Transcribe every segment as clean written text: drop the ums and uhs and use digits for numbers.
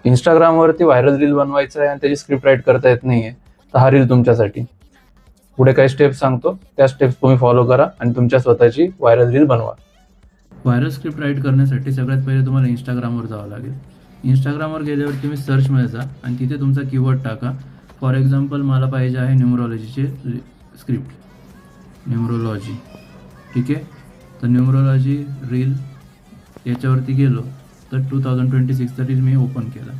इंस्टाग्रामवरती viral reel बनवायचं आहे आणि त्याची स्क्रिप्ट राईट करता येत नाहीये, तर हा रील तुमच्यासाठी. पुढे काही स्टेप्स सांगतो, त्या स्टेप्स तुम्ही फॉलो करा आणि तुमच्या स्वतःची व्हायरल रील बनवा. व्हायरल स्क्रिप्ट राईट करण्यासाठी सगळ्यात पहिले तुम्हाला इंस्टाग्रामवर जावं लागेल. इंस्टाग्रामवर गेल्यावर तुम्ही सर्चमध्ये जा आणि तिथे तुमचा कीवर्ड टाका. फॉर एक्झाम्पल मला पाहिजे आहे न्यूमरोलॉजीचे स्क्रिप्ट, न्यूमरोलॉजी. ठीक आहे, तर न्यूमरोलॉजी रील याच्यावरती गेलो तर 2026 तरी मी ओपन केलं.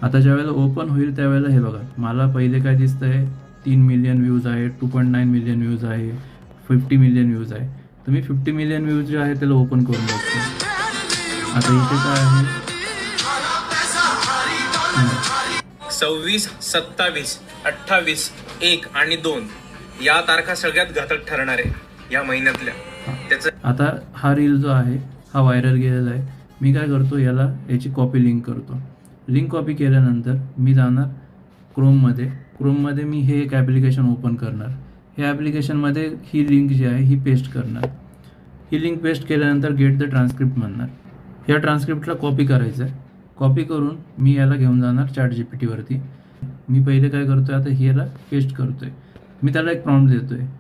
आता ज्यावेळेला ओपन होईल त्यावेळेला हे बघा, मला पहिले काय दिसतं आहे, 3 मिलियन व्ह्यूज आहे, 2.9 मिलियन व्ह्यूज आहे, 50 मिलियन व्ह्यूज आहे. तर मी 50 मिलियन व्ह्यूज जे आहे त्याला ओपन करून बघतो. आता इथे काय आहे, 26, 27, 28, 1 आणि 2 या तारखा सगळ्यात घातक ठरणार आहे या महिन्यातल्या. त्याचं आता हा रील जो आहे हा व्हायरल गेलेला आहे. मी काय करतो, याची कॉपी लिंक करतो. लिंक कॉपी केल्यानंतर मी जाणार क्रोममध्ये मी हे एक ॲप्लिकेशन ओपन करणार. हे ॲप्लिकेशनमध्ये ही लिंक जी आहे ही पेस्ट करणार. ही लिंक पेस्ट केल्यानंतर गेट द ट्रान्स्क्रिप्ट म्हणणार. या ट्रान्स्क्रिप्टला कॉपी करायचं आहे. कॉपी करून मी याला घेऊन जाणार ChatGPTवरती. मी पहिले काय करतो आहे, आता याला पेस्ट करतो आहे. मी त्याला एक प्रॉम्प्ट देतो आहे.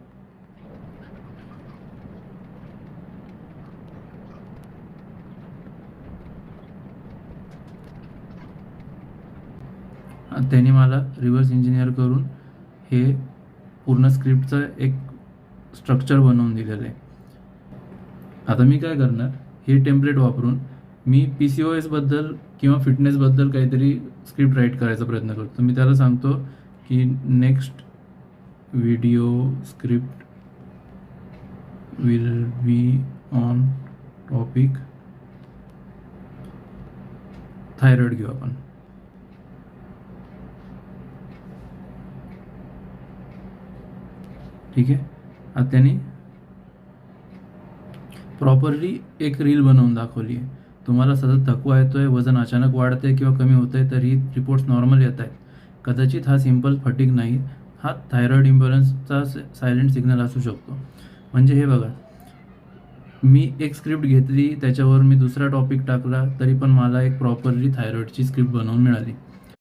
त्यांनी मला रिव्हर्स इंजिनियर करून हे पूर्ण स्क्रिप्टचं एक स्ट्रक्चर बनवून दिलेलं आहे. आता मी काय करणार, हे टेम्पलेट वापरून मी PCOSबद्दल किंवा फिटनेसबद्दल काहीतरी स्क्रिप्ट राईट करायचा प्रयत्न करतो. मी त्याला सांगतो की next video script will be on topic thyroid घेऊ आपण. ठीक आहे, आता त्यांनी प्रॉपरली एक रील बनवून दाखवली आहे. तुम्हाला सतत थकवा येतोय, वजन अचानक वाढतंय किंवा कमी होतंय, तर ही रिपोर्ट्स नॉर्मल येत आहेत. कदाचित हा सिंपल फटीग नाही, हा थायरॉइड इम्बॅलन्सचा सायलेंट सिग्नल असू शकतो. म्हणजे हे बघा, मी एक स्क्रिप्ट घेतली, त्याच्यावर मी दुसरा टॉपिक टाकला, तरी पण मला एक प्रॉपरली थायरॉइडची स्क्रिप्ट बनवून मिळाली.